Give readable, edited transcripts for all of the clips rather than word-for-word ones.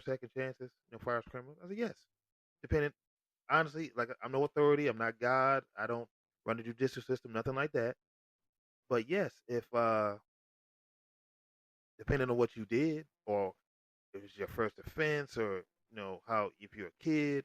deserve second chances, as far as criminals? I said yes. Depending, honestly, like I'm no authority. I'm not God. I don't run the judicial system. Nothing like that. But yes, if depending on what you did, or if it's your first offense, or how if you're a kid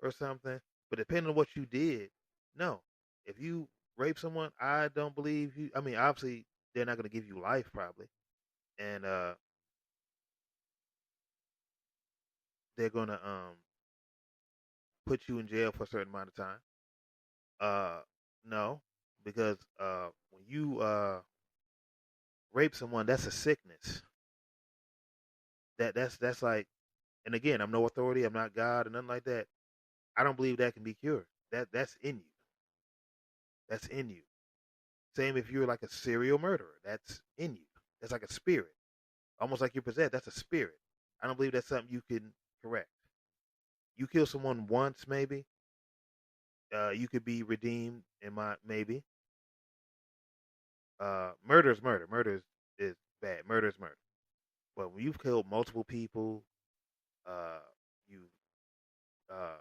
or something. But depending on what you did, no. If you rape someone, I don't believe you. I mean, obviously they're not going to give you life probably, and they're going to put you in jail for a certain amount of time. Uh, no, because when you rape someone, that's a sickness. That's like, and again, I'm no authority. I'm not God or nothing like that. I don't believe that can be cured. That's in you. That's in you. Same if you're like a serial murderer. That's in you. That's like a spirit. Almost like you're possessed. That's a spirit. I don't believe that's something you can correct. You kill someone once, maybe. You could be redeemed in my maybe. Murder is murder. Murder is bad. Murder is murder. But when you've killed multiple people, uh, you uh,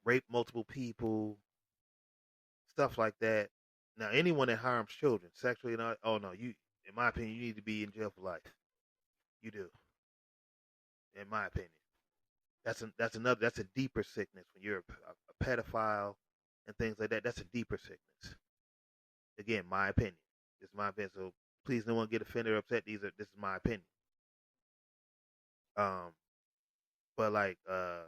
raped multiple people, stuff like that. Now, anyone that harms children sexually, not oh no, you. In my opinion, you need to be in jail for life. You do, in my opinion. That's a deeper sickness when you're a pedophile and things like that. That's a deeper sickness. Again, my opinion. This is my opinion. So please, no one get offended or upset. This is my opinion. Um, but like a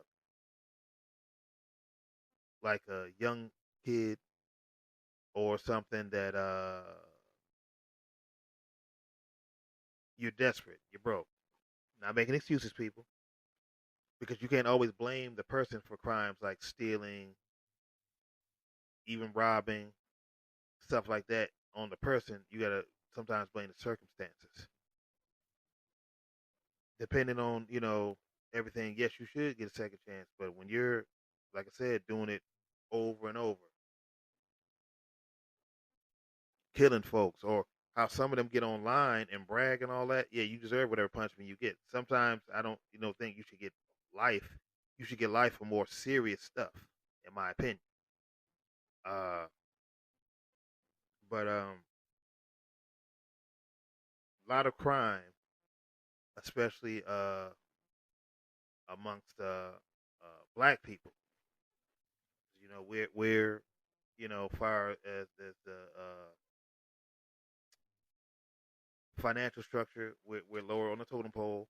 young kid or something that you're desperate, you're broke. Not making excuses, people, because you can't always blame the person for crimes like stealing, even robbing, stuff like that on the person. You gotta sometimes blame the circumstances. Depending on everything, yes, you should get a second chance. But when you're, like I said, doing it over and over, killing folks, or how some of them get online and brag and all that, yeah, you deserve whatever punishment you get. Sometimes I don't, think you should get life. You should get life for more serious stuff, in my opinion. Uh, but a lot of crime, especially amongst black people. We're far as the financial structure, we're lower on the totem pole.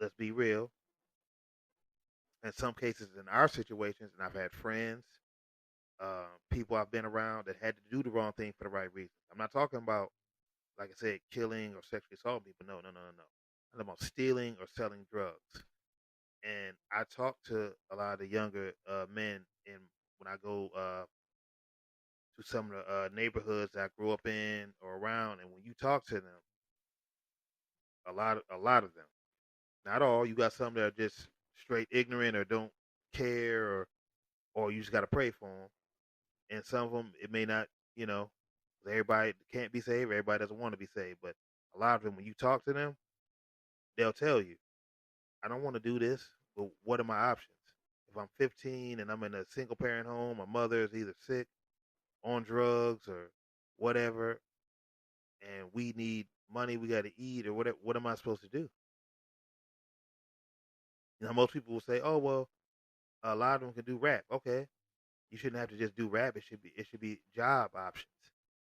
Let's be real. In some cases, in our situations, and I've had friends, people I've been around that had to do the wrong thing for the right reason. I'm not talking about, like I said, killing or sexually assaulting people. No, no, no, no, no. I'm talking about stealing or selling drugs. And I talk to a lot of the younger men, and when I go to some of the neighborhoods that I grew up in or around, and when you talk to them, a lot of them, not all. You got some that are just straight ignorant or don't care, or you just got to pray for them. And some of them, it may not, you know, everybody can't be saved. Everybody doesn't want to be saved, but a lot of them, when you talk to them, they'll tell you, "I don't want to do this, but what are my options? If I'm 15 and I'm in a single parent home, my mother is either sick, on drugs, or whatever, and we need money, we got to eat, or whatever. What am I supposed to do?" Most people will say, "Oh well, a lot of them can do rap." Okay, you shouldn't have to just do rap. It should be job options.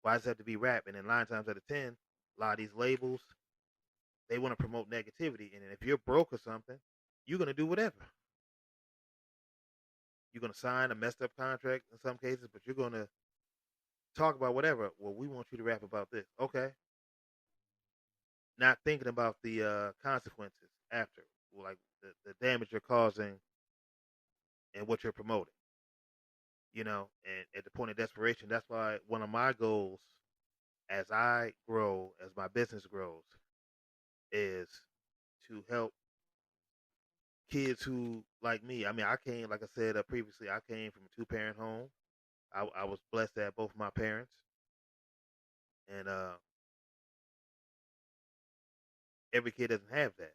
Why does it have to be rap? And then 9 times out of 10, a lot of these labels, they want to promote negativity. And then if you're broke or something, you're gonna do whatever. You're gonna sign a messed up contract in some cases, but you're gonna talk about whatever. Well, we want you to rap about this. Okay, not thinking about the consequences after, like the damage you're causing and what you're promoting. And at the point of desperation, that's why one of my goals as I grow, as my business grows, is to help kids who, like me. I mean, I came, like I said previously, I came from a two-parent home. I was blessed to have both my parents, and every kid doesn't have that.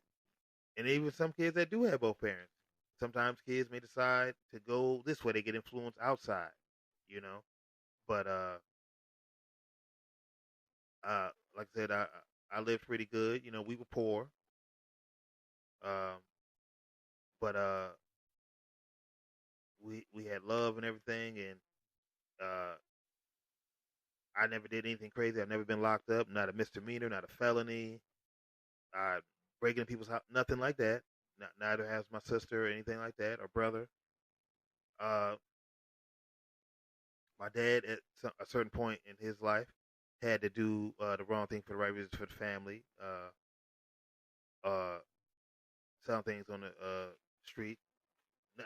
And even some kids that do have both parents. Sometimes kids may decide to go this way. They get influenced outside, you know. But like I said, I lived pretty good. You know, we were poor, um, but we had love and everything, and uh, I never did anything crazy. I've never been locked up, not a misdemeanor, not a felony, breaking into people's house, nothing like that. Neither has my sister or anything like that, or brother. Uh, my dad, at a certain point in his life, had to do the wrong thing for the right reasons for the family. Uh, selling things on the street,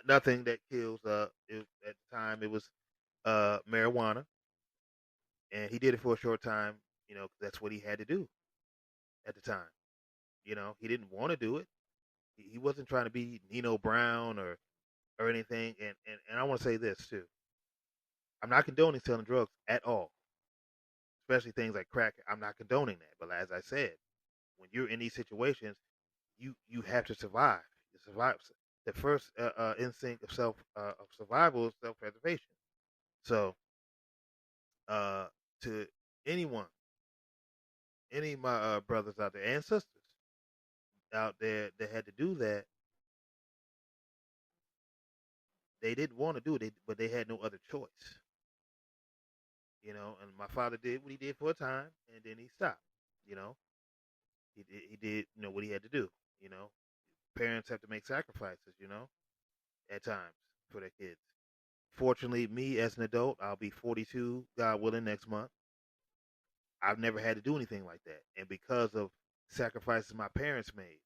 nothing that kills. At the time, it was marijuana, and he did it for a short time. You know, 'cause that's what he had to do at the time. You know, he didn't want to do it. He wasn't trying to be Nino Brown or anything. And I want to say this too. I'm not condoning selling drugs at all, especially things like crack. I'm not condoning that. But as I said, when you're in these situations, you have to survive. You survive. The first instinct of survival is self preservation. So uh, to anyone, any of my brothers out there and sisters out there that had to do that, they didn't want to do it, but they had no other choice. You know, and my father did what he did for a time, and then he stopped. You know, he did what he had to do. You know, parents have to make sacrifices. You know, at times for their kids. Fortunately, me as an adult, I'll be 42, God willing, next month. I've never had to do anything like that, and because of sacrifices my parents made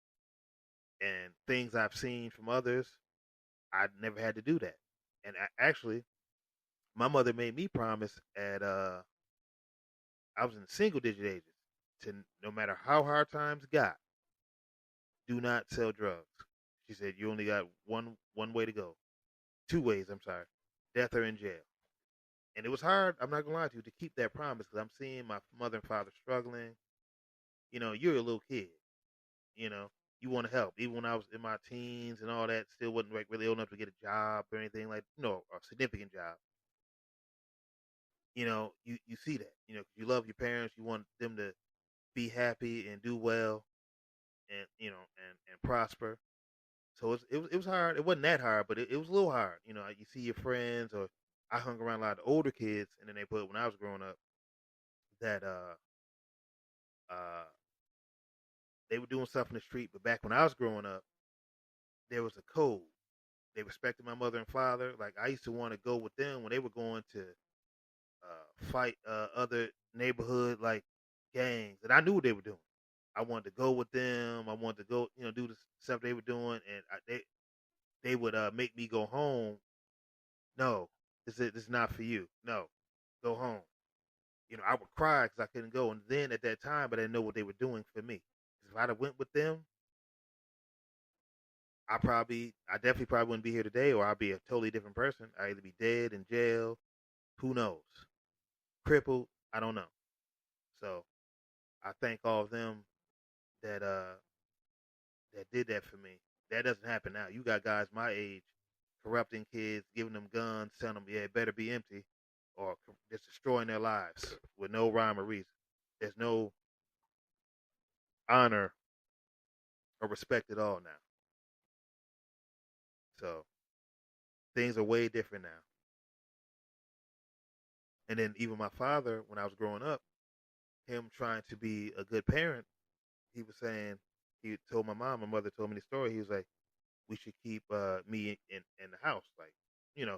and things I've seen from others, I never had to do that. And actually, my mother made me promise at I was in single digit ages to no matter how hard times got, do not sell drugs. She said you only got one way to go, two ways. I'm sorry, death or in jail. And it was hard. I'm not gonna lie to you to keep that promise because I'm seeing my mother and father struggling. You know, you're a little kid. You know, you want to help. Even when I was in my teens and all that, still wasn't like really old enough to get a job or anything like a significant job. You know, you see that. You know, 'cause you love your parents. You want them to be happy and do well, and and prosper. So it was hard. It wasn't that hard, but it was a little hard. You know, you see your friends, or I hung around a lot of older kids, and then they put when I was growing up that uh they were doing stuff in the street. But back when I was growing up, there was a code. They respected my mother and father. Like I used to want to go with them when they were going to fight other neighborhood like gangs, and I knew what they were doing. I wanted to go with them. I wanted to go, do the stuff they were doing, and they would make me go home. No, this is not for you. No, go home. You know, I would cry because I couldn't go, and then at that time, I didn't know what they were doing for me. 'Cause if I'd have went with them, I definitely probably wouldn't be here today, or I'd be a totally different person. I'd either be dead in jail, who knows, crippled. I don't know. So I thank all of them that that did that for me. That doesn't happen now. You got guys my age corrupting kids, giving them guns, telling them, yeah, it better be empty, or just destroying their lives with no rhyme or reason. There's no honor or respect at all now. So things are way different now. And then even my father, when I was growing up, him trying to be a good parent, he was saying, he told my mother told me the story. He was like, we should keep me in the house, like,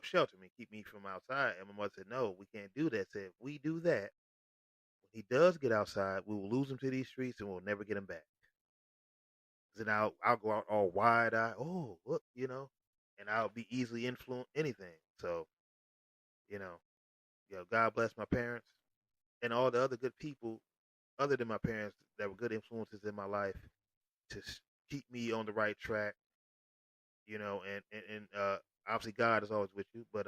shelter me, keep me from outside. And my mother said, no, we can't do that. Said, if we do that, when he does get outside, we will lose him to these streets and we'll never get him back. Then I'll go out all wide eyed, oh, look, and I'll be easily influenced anything. So, you know, God bless my parents and all the other good people other than my parents that were good influences in my life to keep me on the right track, and obviously God is always with you, but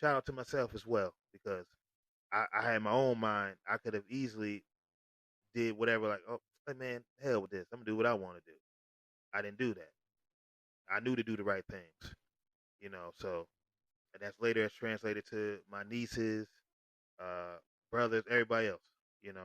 shout out to myself as well because I had my own mind. I could have easily did whatever, like, oh, hey man, hell with this. I'm gonna do what I want to do. I didn't do that. I knew to do the right things, you know. So, and that's later it's translated to my nieces, uh, brothers, everybody else, you know.